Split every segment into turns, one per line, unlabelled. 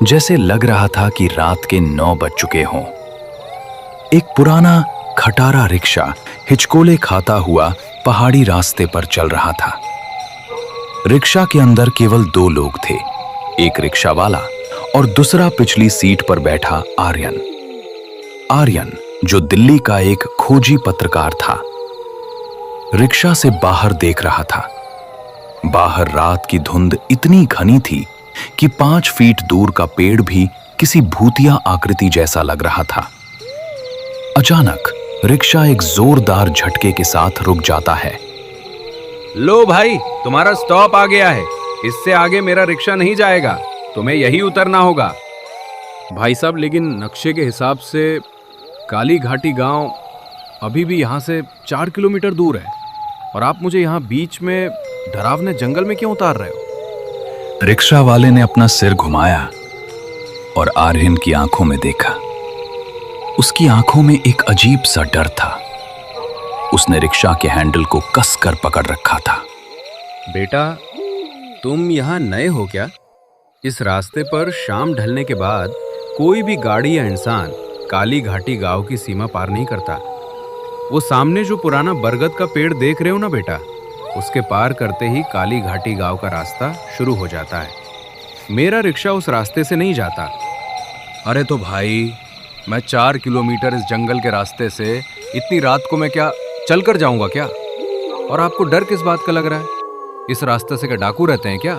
जैसे लग रहा था कि रात के 9 बज चुके हों। एक पुराना खटारा रिक्शा हिचकोले खाता हुआ पहाड़ी रास्ते पर चल रहा था। रिक्शा के अंदर केवल 2 लोग थे, एक रिक्शा वाला और दूसरा पिछली सीट पर बैठा आर्यन। आर्यन जो दिल्ली का एक खोजी पत्रकार था, रिक्शा से बाहर देख रहा था। बाहर रात की धुंध इतनी घनी थी कि 5 फीट दूर का पेड़ भी किसी भूतिया आकृति जैसा लग रहा था। अचानक रिक्शा एक जोरदार झटके के साथ रुक जाता है।
लो भाई, तुम्हारा स्टॉप आ गया है। इससे आगे मेरा रिक्शा नहीं जाएगा, तुम्हें यही उतरना होगा। भाई साहब, लेकिन नक्शे के हिसाब से काली घाटी गांव अभी भी यहाँ से 4 किलोमीटर दूर है, और आप मुझे यहाँ बीच में डरावने जंगल में क्यों उतार रहे हो?
रिक्शा वाले ने अपना सिर घुमाया और आर्यन की आंखों में देखा। उसकी आंखों में एक अजीब सा डर था। उसने रिक्शा के हैंडल को कसकर पकड़ रखा था।
बेटा, तुम यहाँ नए हो क्या? इस रास्ते पर शाम ढलने के बाद कोई भी गाड़ी या इंसान काली घाटी गांव की सीमा पार नहीं करता। वो सामने जो पुराना बरगद का पेड़ देख रहे हो ना बेटा, उसके पार करते ही काली घाटी गांव का रास्ता शुरू हो जाता है। मेरा रिक्शा उस रास्ते से नहीं जाता। अरे तो भाई, मैं 4 किलोमीटर इस जंगल के रास्ते से इतनी रात को मैं क्या चलकर जाऊंगा क्या? और आपको डर किस बात का लग रहा है? इस रास्ते से क्या डाकू रहते हैं क्या?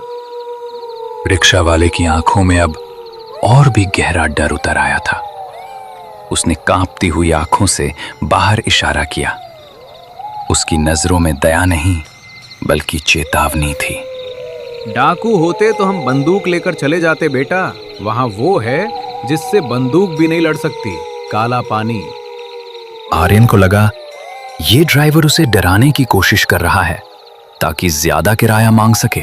रिक्शा वाले की आंखों में अब और भी गहरा डर उतर आया था। उसने कांपती हुई आंखों से बाहर इशारा किया। उसकी नजरों में दया नहीं बल्कि चेतावनी थी।
डाकू होते तो हम बंदूक लेकर चले जाते बेटा। वहां वो है जिससे बंदूक भी नहीं लड़ सकती, काला पानी।
आर्यन को लगा ये ड्राइवर उसे डराने की कोशिश कर रहा है ताकि ज्यादा किराया मांग सके,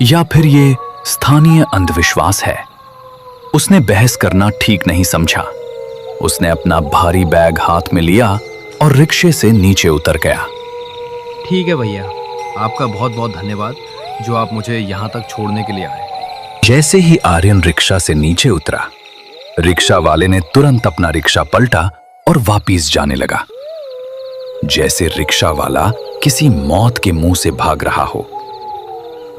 या फिर ये स्थानीय अंधविश्वास है। उसने बहस करना ठीक नहीं समझा। उसने अपना भारी बैग हाथ में लिया और रिक्शे से नीचे उतर गया।
ठीक है भैया, आपका बहुत बहुत धन्यवाद जो आप मुझे यहाँ तक छोड़ने के लिए आए।
जैसे ही आर्यन रिक्शा से नीचे उतरा, रिक्शा वाले ने तुरंत अपना रिक्शा पलटा और वापस जाने लगा, जैसे रिक्शा वाला किसी मौत के मुंह से भाग रहा हो।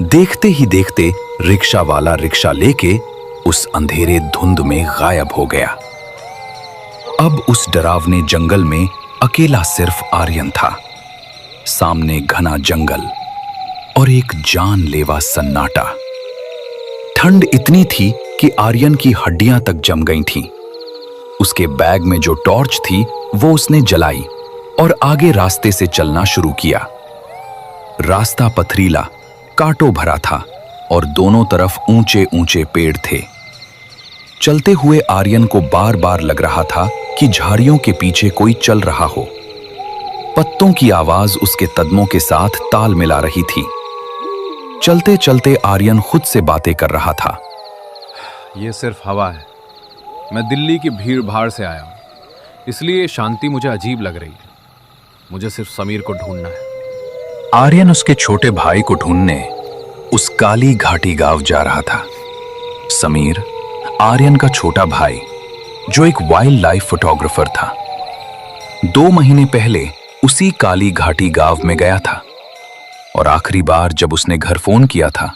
देखते ही देखते रिक्शा वाला रिक्शा लेके उस अंधेरे धुंध में गायब हो गया। अब उस डरावने जंगल में अकेला सिर्फ आर्यन था। सामने घना जंगल और एक जानलेवा सन्नाटा। ठंड इतनी थी कि आर्यन की हड्डियां तक जम गई थीं। उसके बैग में जो टॉर्च थी वो उसने जलाई और आगे रास्ते से चलना शुरू किया। रास्ता पथरीला, कांटों भरा था और दोनों तरफ ऊंचे ऊंचे पेड़ थे। चलते हुए आर्यन को बार बार लग रहा था कि झाड़ियों के पीछे कोई चल रहा हो। पत्तों की आवाज उसके कदमों के साथ ताल मिला रही थी। चलते चलते आर्यन खुद से बातें कर रहा था।
ये सिर्फ हवा है। मैं दिल्ली की भीड़ भाड़ से आया हूँ, इसलिए शांति मुझे अजीब लग रही है। मुझे सिर्फ समीर को ढूंढना है।
आर्यन उसके छोटे भाई को ढूंढने उस काली घाटी गांव जा रहा था। समीर आर्यन का छोटा भाई, जो एक वाइल्ड लाइफ फोटोग्राफर था, 2 महीने पहले उसी काली घाटी गांव में गया था। और आखिरी बार जब उसने घर फोन किया था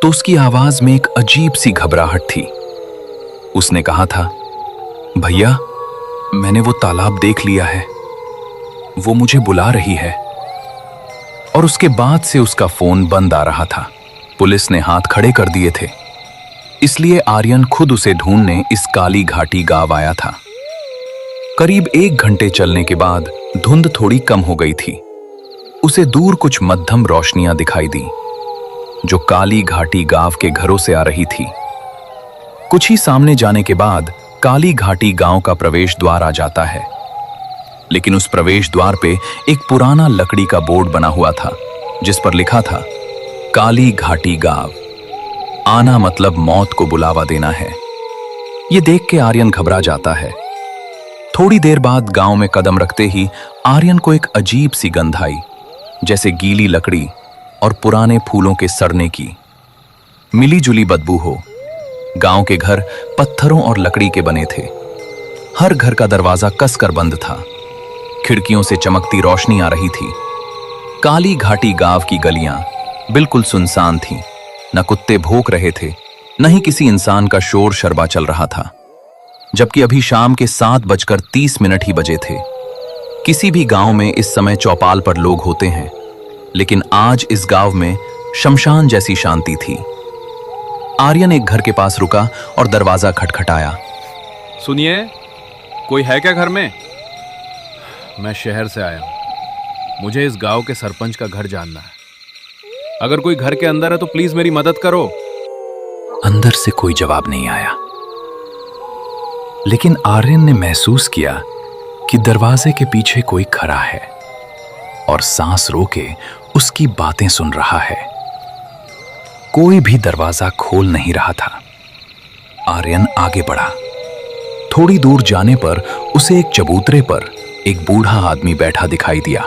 तो उसकी आवाज में एक अजीब सी घबराहट थी। उसने कहा था, भैया मैंने वो तालाब देख लिया है, वो मुझे बुला रही है। और उसके बाद से उसका फोन बंद आ रहा था। पुलिस ने हाथ खड़े कर दिए थे, इसलिए आर्यन खुद उसे ढूंढने इस काली घाटी गांव आया था। करीब 1 घंटे चलने के बाद धुंध थोड़ी कम हो गई थी। उसे दूर कुछ मध्यम रोशनियां दिखाई दी जो काली घाटी गांव के घरों से आ रही थी। कुछ ही सामने जाने के बाद काली घाटी गांव का प्रवेश द्वार आ जाता है, लेकिन उस प्रवेश द्वार पे एक पुराना लकड़ी का बोर्ड बना हुआ था जिस पर लिखा था, काली घाटी गांव, आना मतलब मौत को बुलावा देना है। ये देख के आर्यन घबरा जाता है। थोड़ी देर बाद गांव में कदम रखते ही आर्यन को एक अजीब सी गंध आई, जैसे गीली लकड़ी और पुराने फूलों के सड़ने की मिली जुली बदबू हो। गांव के घर पत्थरों और लकड़ी के बने थे। हर घर का दरवाजा कसकर बंद था। खिड़कियों से चमकती रोशनी आ रही थी। काली घाटी गांव की गलियां बिल्कुल सुनसान थीं। न कुत्ते भौंक रहे थे, न ही किसी इंसान का शोर शरबा चल रहा था। जबकि अभी शाम के 7:30 ही बजे थे। किसी भी गांव में इस समय चौपाल पर लोग होते हैं, लेकिन आज इस गांव में शमशान जैसी शांति थी। आर्यन एक घर के पास रुका और दरवाजा खटखटाया।
सुनिए, कोई है क्या घर में? मैं शहर से आया हूं। मुझे इस गांव के सरपंच का घर जानना है। अगर कोई घर के अंदर है तो प्लीज मेरी मदद करो।
अंदर से कोई जवाब नहीं आया, लेकिन आर्यन ने महसूस किया कि दरवाजे के पीछे कोई खड़ा है और सांस रोके उसकी बातें सुन रहा है। कोई भी दरवाजा खोल नहीं रहा था। आर्यन आगे बढ़ा। थोड़ी दूर जाने पर उसे एक चबूतरे पर एक बूढ़ा आदमी बैठा दिखाई दिया।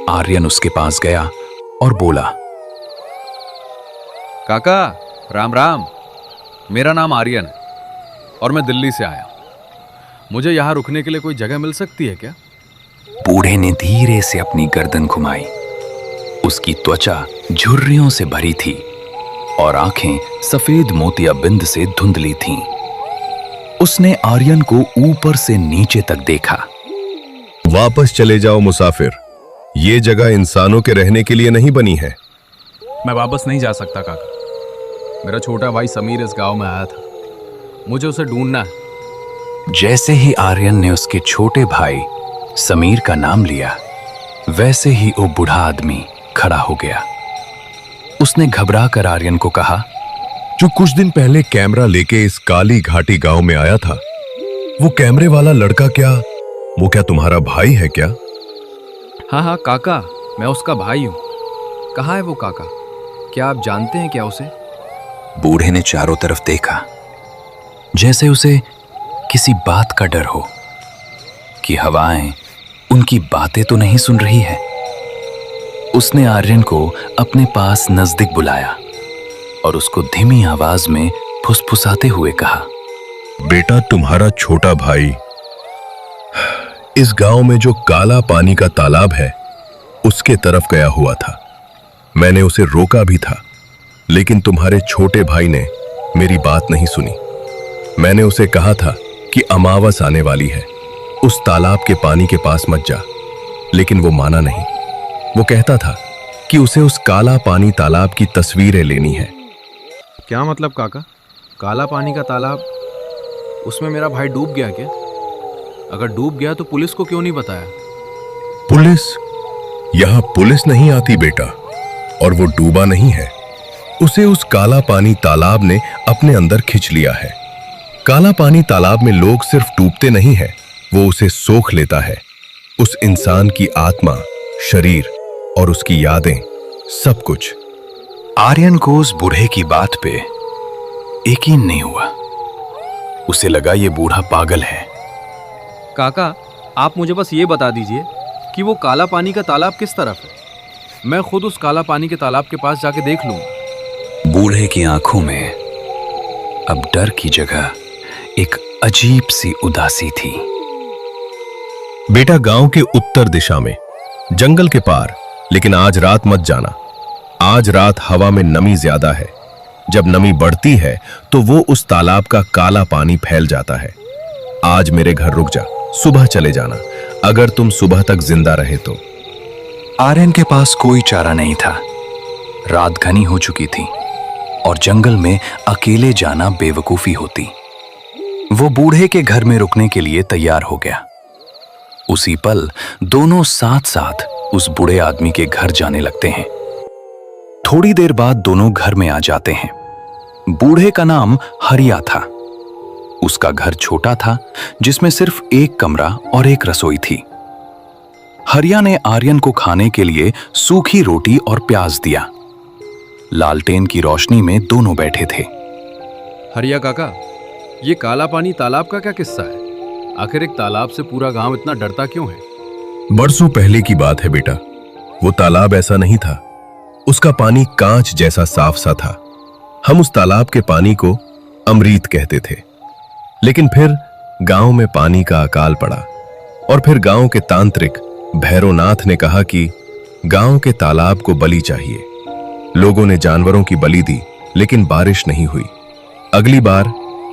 आर्यन उसके पास गया और बोला,
काका, राम राम। मेरा नाम आर्यन है और मैं दिल्ली से आया हूं। मुझे यहां रुकने के लिए कोई जगह मिल सकती है क्या?
बूढ़े ने धीरे से अपनी गर्दन घुमाई। उसकी त्वचा झुर्रियों से भरी थी और आंखें सफेद मोतिया बिंद से धुंधली थीं। उसने आर्यन को ऊपर से नीचे तक देखा।
वापस चले जाओ मुसाफिर, ये जगह इंसानों के रहने के लिए नहीं बनी है।
मैं वापस नहीं जा सकता काका। मेरा छोटा भाई समीर इस गांव में आया था। मुझे उसे ढूंढना है।
जैसे ही आर्यन ने उसके छोटे भाई समीर का नाम लिया, वैसे ही वो बूढ़ा आदमी खड़ा हो गया। उसने घबरा कर आर्यन को कहा,
जो कुछ दिन पहले कैमरा लेके इस काली घाटी गांव में आया था, वो कैमरे वाला लड़का वो क्या तुम्हारा भाई है क्या?
हाँ हाँ काका, मैं उसका भाई हूं। कहाँ है वो काका? क्या आप जानते हैं क्या उसे?
बूढ़े ने चारों तरफ देखा, जैसे उसे किसी बात का डर हो कि हवाएं उनकी बातें तो नहीं सुन रही है। उसने आर्यन को अपने पास नजदीक बुलाया और उसको धीमी आवाज में फुसफुसाते हुए कहा,
बेटा, तुम्हारा छोटा भाई इस गांव में जो काला पानी का तालाब है उसके तरफ गया हुआ था। मैंने उसे रोका भी था, लेकिन तुम्हारे छोटे भाई ने मेरी बात नहीं सुनी। मैंने उसे कहा था कि अमावस आने वाली है, उस तालाब के पानी के पास मत जा, लेकिन वो माना नहीं। वो कहता था कि उसे उस काला पानी तालाब की तस्वीरें लेनी है।
क्या मतलब काका? काला पानी का तालाब? उसमें मेरा भाई डूब गया क्या? अगर डूब गया तो पुलिस को क्यों नहीं बताया?
पुलिस? यहां पुलिस नहीं आती बेटा, और वो डूबा नहीं है। उसे उस काला पानी तालाब ने अपने अंदर खिंच लिया है। काला पानी तालाब में लोग सिर्फ डूबते नहीं है, वो उसे सोख लेता है। उस इंसान की आत्मा, शरीर और उसकी यादें, सब कुछ।
आर्यन को उस बूढ़े की बात पे यकीन नहीं हुआ। उसे लगा ये बूढ़ा पागल है।
काका, आप मुझे बस ये बता दीजिए कि वो काला पानी का तालाब किस तरफ है। मैं खुद उस काला पानी के तालाब के पास जाके देख लूं।
बूढ़े की आंखों में अब डर की जगह एक अजीब सी उदासी थी।
बेटा, गांव के उत्तर दिशा में जंगल के पार, लेकिन आज रात मत जाना। आज रात हवा में नमी ज्यादा है। जब नमी बढ़ती है तो वो उस तालाब का काला पानी फैल जाता है। आज मेरे घर रुक जा, सुबह चले जाना, अगर तुम सुबह तक जिंदा रहे तो।
आर्यन के पास कोई चारा नहीं था। रात घनी हो चुकी थी और जंगल में अकेले जाना बेवकूफी होती। वो बूढ़े के घर में रुकने के लिए तैयार हो गया। उसी पल दोनों साथ साथ उस बूढ़े आदमी के घर जाने लगते हैं। थोड़ी देर बाद दोनों घर में आ जाते हैं। बूढ़े का नाम हरिया था। उसका घर छोटा था, जिसमें सिर्फ एक कमरा और एक रसोई थी। हरिया ने आर्यन को खाने के लिए सूखी रोटी और प्याज दिया। लालटेन की रोशनी में दोनों बैठे थे।
हरिया काका, ये काला पानी तालाब का क्या किस्सा है? आखिर एक तालाब से पूरा गांव इतना डरता क्यों है?
बरसों पहले की बात है बेटा। वो तालाब ऐसा नहीं था। उसका पानी कांच जैसा साफ सा था। हम उस तालाब के पानी को अमृत कहते थे। लेकिन फिर गांव में पानी का अकाल पड़ा और फिर गांव के तांत्रिक भैरवनाथ ने कहा कि गांव के तालाब को बलि चाहिए। लोगों ने जानवरों की बलि दी, लेकिन बारिश नहीं हुई। अगली बार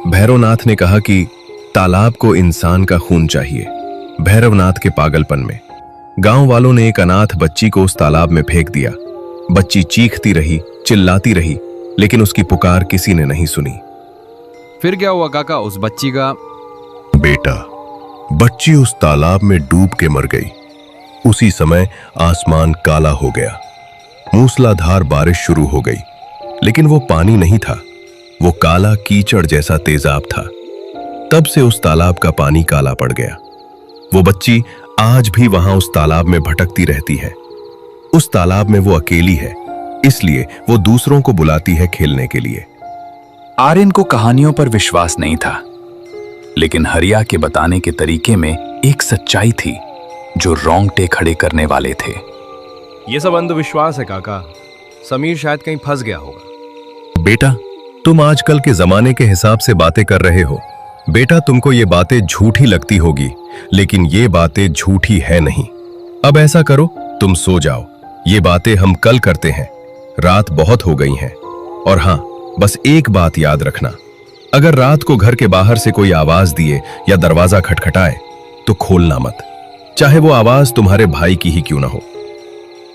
भैरवनाथ ने कहा कि तालाब को इंसान का खून चाहिए। भैरवनाथ के पागलपन में गांव वालों ने एक अनाथ बच्ची को उस तालाब में फेंक दिया। बच्ची चीखती रही, चिल्लाती रही, लेकिन उसकी पुकार किसी ने नहीं सुनी।
फिर क्या हुआ काका उस बच्ची का?
बेटा, बच्ची उस तालाब में डूब के मर गई। उसी समय आसमान काला हो गया। मूसलाधार बारिश शुरू हो गई, लेकिन वो पानी नहीं था, वो काला कीचड़ जैसा तेजाब था। तब से उस तालाब का पानी काला पड़ गया। वो बच्ची आज भी वहां उस तालाब में भटकती रहती है। उस तालाब में वो अकेली है, इसलिए वो दूसरों को बुलाती है खेलने के लिए।
आर्यन को कहानियों पर विश्वास नहीं था, लेकिन हरिया के बताने के तरीके में एक सच्चाई थी जो रोंगटे खड़े करने वाले थे।
ये सब अंधविश्वास है काका। समीर शायद कहीं फंस गया होगा।
बेटा, तुम आजकल के जमाने के हिसाब से बातें कर रहे हो। बेटा, तुमको ये बातें झूठी लगती होगी, लेकिन ये बातें झूठी है नहीं। अब ऐसा करो, तुम सो जाओ। ये बातें हम कल करते हैं। रात बहुत हो गई है। और हाँ, बस एक बात याद रखना, अगर रात को घर के बाहर से कोई आवाज दिए या दरवाजा खटखटाए तो खोलना मत, चाहे वो आवाज तुम्हारे भाई की ही क्यों ना हो।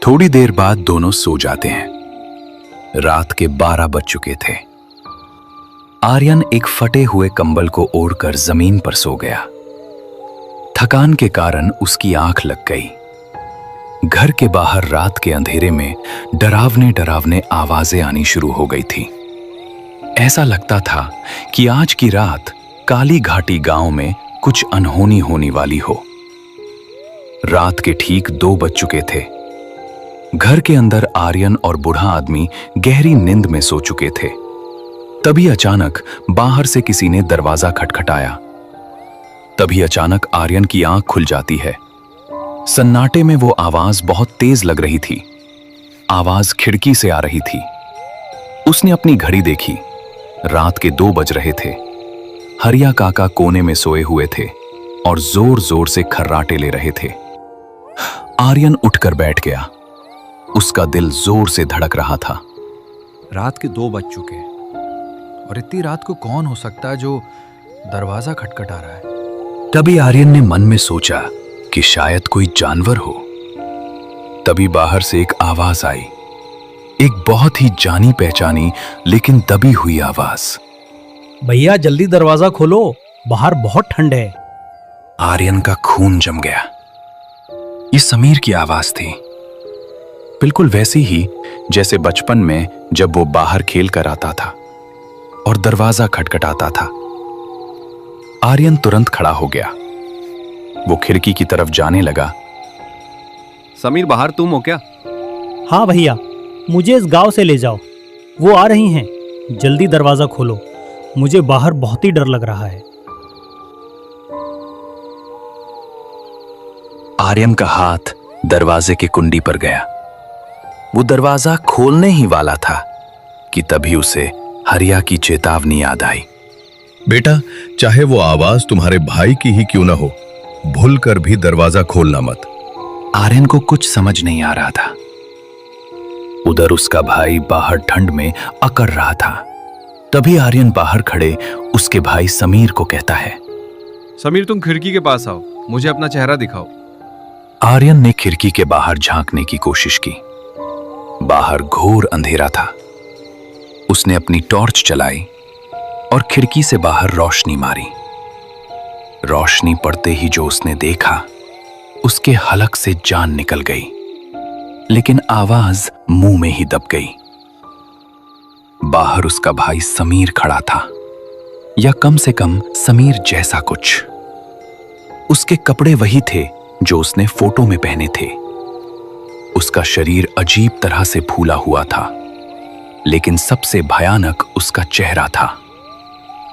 थोड़ी देर बाद दोनों सो जाते हैं। रात के 12 बज चुके थे। आर्यन एक फटे हुए कंबल को ओढ़कर जमीन पर सो गया। थकान के कारण उसकी आंख लग गई। घर के बाहर रात के अंधेरे में डरावने डरावने आवाजें आनी शुरू हो गई थी। ऐसा लगता था कि आज की रात काली घाटी गांव में कुछ अनहोनी होने वाली हो। रात के ठीक 2 बज चुके थे। घर के अंदर आर्यन और बूढ़ा आदमी गहरी नींद में सो चुके थे। तभी अचानक बाहर से किसी ने दरवाजा खटखटाया। तभी अचानक आर्यन की आंख खुल जाती है। सन्नाटे में वो आवाज बहुत तेज लग रही थी। आवाज खिड़की से आ रही थी। उसने अपनी घड़ी देखी। रात के 2 बज रहे थे। हरिया काका कोने में सोए हुए थे और जोर जोर से खर्राटे ले रहे थे। आर्यन उठकर बैठ गया। उसका दिल जोर से धड़क रहा था।
रात के 2 बज चुके हैं और इतनी रात को कौन हो सकता है जो दरवाजा खटखटा रहा है?
तभी आर्यन ने मन में सोचा कि शायद कोई जानवर हो। तभी बाहर से एक आवाज आई, एक बहुत ही जानी पहचानी लेकिन दबी हुई आवाज।
भैया जल्दी दरवाजा खोलो, बाहर बहुत ठंड है।
आर्यन का खून जम गया। ये समीर की आवाज थी, बिल्कुल वैसी ही जैसे बचपन में जब वो बाहर खेल कर आता था और दरवाजा खटखटाता था। आर्यन तुरंत खड़ा हो गया। वो खिड़की की तरफ जाने लगा।
समीर, बाहर तुम हो क्या?
हाँ भैया, मुझे इस गांव से ले जाओ, वो आ रही हैं। जल्दी दरवाजा खोलो, मुझे बाहर बहुत ही डर लग रहा है।
आर्यन का हाथ दरवाजे की कुंडी पर गया। वो दरवाजा खोलने ही वाला था कि तभी उसे हरिया की चेतावनी याद आई।
बेटा, चाहे वो आवाज तुम्हारे भाई की ही क्यों ना हो, भूल कर भी दरवाजा खोलना मत।
आर्यन को कुछ समझ नहीं आ रहा था। उधर उसका भाई बाहर ठंड में अकड़ रहा था। तभी आर्यन बाहर खड़े उसके भाई समीर को कहता है,
समीर, तुम खिड़की के पास आओ, मुझे अपना चेहरा दिखाओ।
आर्यन ने खिड़की के बाहर झांकने की कोशिश की। बाहर घोर अंधेरा था। उसने अपनी टॉर्च चलाई और खिड़की से बाहर रोशनी मारी। रोशनी पड़ते ही जो उसने देखा, उसके हलक से जान निकल गई, लेकिन आवाज मुंह में ही दब गई। बाहर उसका भाई समीर खड़ा था, या कम से कम समीर जैसा कुछ। उसके कपड़े वही थे जो उसने फोटो में पहने थे। उसका शरीर अजीब तरह से फूला हुआ था, लेकिन सबसे भयानक उसका चेहरा था।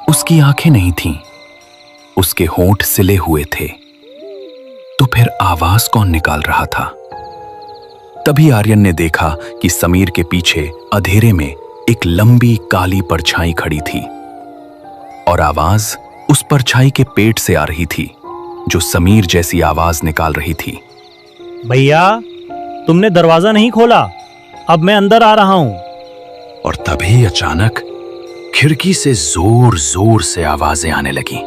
उसकी आंखें नहीं थीं, उसके होंठ सिले हुए थे। तो फिर आवाज कौन निकाल रहा था? तभी आर्यन ने देखा कि समीर के पीछे अंधेरे में एक लंबी काली परछाई खड़ी थी। और आवाज उस परछाई के पेट से आ रही थी जो समीर जैसी आवाज निकाल रही थी।
भैया, तुमने दरवाजा नहीं खोला, अब मैं अंदर आ रहा हूं।
और तभी अचानक खिड़की से जोर जोर से आवाजें आने लगी।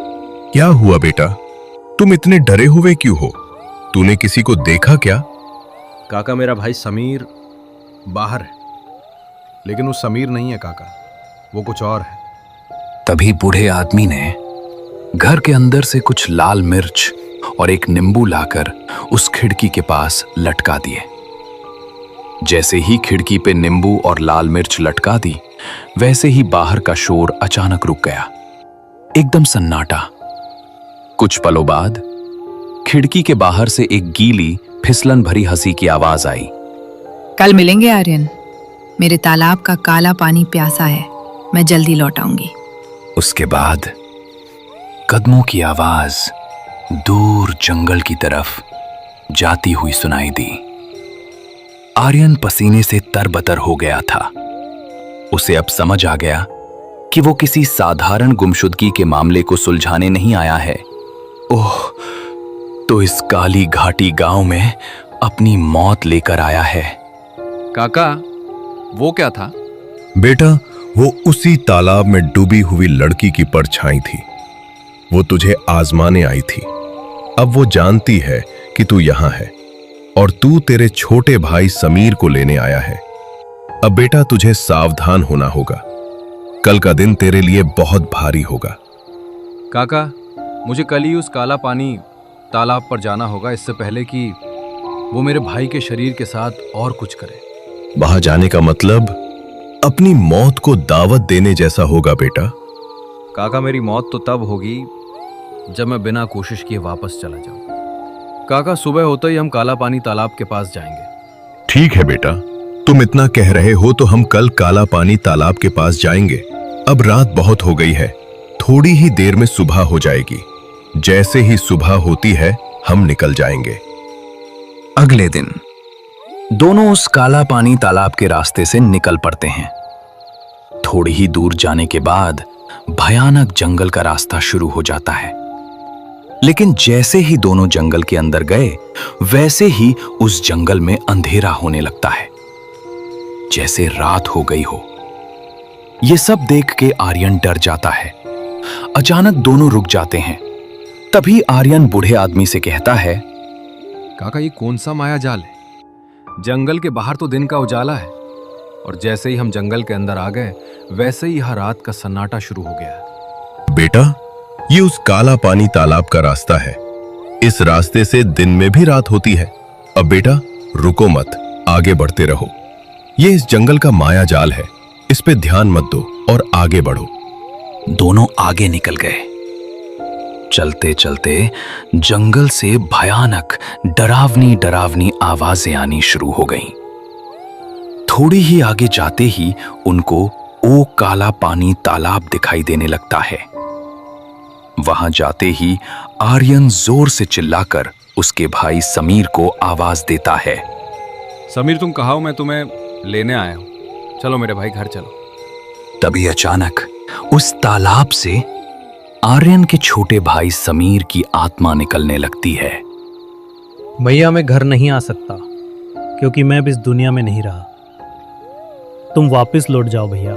क्या हुआ बेटा? तुम इतने डरे हुए क्यों हो? तूने किसी को देखा क्या?
काका, मेरा भाई समीर बाहर है, लेकिन वो समीर नहीं है काका, वो कुछ और है।
तभी बूढ़े आदमी ने घर के अंदर से कुछ लाल मिर्च और एक नींबू लाकर उस खिड़की के पास लटका दिए। जैसे ही खिड़की पे नींबू और लाल मिर्च लटका दी, वैसे ही बाहर का शोर अचानक रुक गया। एकदम सन्नाटा। कुछ पलों बाद खिड़की के बाहर से एक गीली फिसलन भरी हंसी की आवाज आई।
कल मिलेंगे आर्यन, मेरे तालाब का काला पानी प्यासा है, मैं जल्दी लौट आऊंगी।
उसके बाद कदमों की आवाज दूर जंगल की तरफ जाती हुई सुनाई दी। आर्यन पसीने से तरबतर हो गया था। उसे अब समझ आ गया कि वो किसी साधारण गुमशुदगी के मामले को सुलझाने नहीं आया है। ओह, तो इस काली घाटी गांव में अपनी मौत लेकर आया है।
काका, वो क्या था?
बेटा, वो उसी तालाब में डूबी हुई लड़की की परछाई थी। वो तुझे आजमाने आई थी। अब वो जानती है कि तू यहां है और तू तेरे छोटे भाई समीर को लेने आया है। अब बेटा, तुझे सावधान होना होगा। कल का दिन तेरे लिए बहुत भारी होगा।
काका, मुझे कल ही उस काला पानी तालाब पर जाना होगा, इससे पहले कि वो मेरे भाई के शरीर के साथ और कुछ करे।
वहां जाने का मतलब अपनी मौत को दावत देने जैसा होगा बेटा।
काका, मेरी मौत तो तब होगी जब मैं बिना कोशिश किए वापस चला जाऊं। काका, सुबह होते ही हम काला पानी तालाब के पास जाएंगे।
ठीक है बेटा, तुम इतना कह रहे हो तो हम कल काला पानी तालाब के पास जाएंगे। अब रात बहुत हो गई है, थोड़ी ही देर में सुबह हो जाएगी। जैसे ही सुबह होती है हम निकल जाएंगे।
अगले दिन दोनों उस काला पानी तालाब के रास्ते से निकल पड़ते हैं। थोड़ी ही दूर जाने के बाद भयानक जंगल का रास्ता शुरू हो जाता है। लेकिन जैसे ही दोनों जंगल के अंदर गए, वैसे ही उस जंगल में अंधेरा होने लगता है, जैसे रात हो गई हो। ये सब देख के आर्यन डर जाता है। अचानक दोनों रुक जाते हैं। तभी आर्यन बूढ़े आदमी से कहता है,
काका, ये कौन सा माया जाल है? जंगल के बाहर तो दिन का उजाला है, और जैसे ही हम जंगल के अंदर आ गए, वैसे ही यहां रात का सन्नाटा शुरू हो गया।
बेटा, ये उस काला पानी तालाब का रास्ता है। इस रास्ते से दिन में भी रात होती है। अब बेटा, रुको मत, आगे बढ़ते रहो। ये इस जंगल का माया जाल है, इस पे ध्यान मत दो और आगे बढ़ो।
दोनों आगे निकल गए। चलते चलते जंगल से भयानक डरावनी डरावनी आवाजें आनी शुरू हो गईं। थोड़ी ही आगे जाते ही उनको ओ काला पानी तालाब दिखाई देने लगता है। वहां जाते ही आर्यन जोर से चिल्लाकर उसके भाई समीर को आवाज देता है।
समीर, तुम कहाँ हो? मैं तुम्हें लेने आया हूं। चलो मेरे भाई, घर चलो।
तभी अचानक उस तालाब से आर्यन के छोटे भाई समीर की आत्मा निकलने लगती है।
भैया, मैं घर नहीं आ सकता क्योंकि मैं अब इस दुनिया में नहीं रहा। तुम वापस लौट जाओ भैया।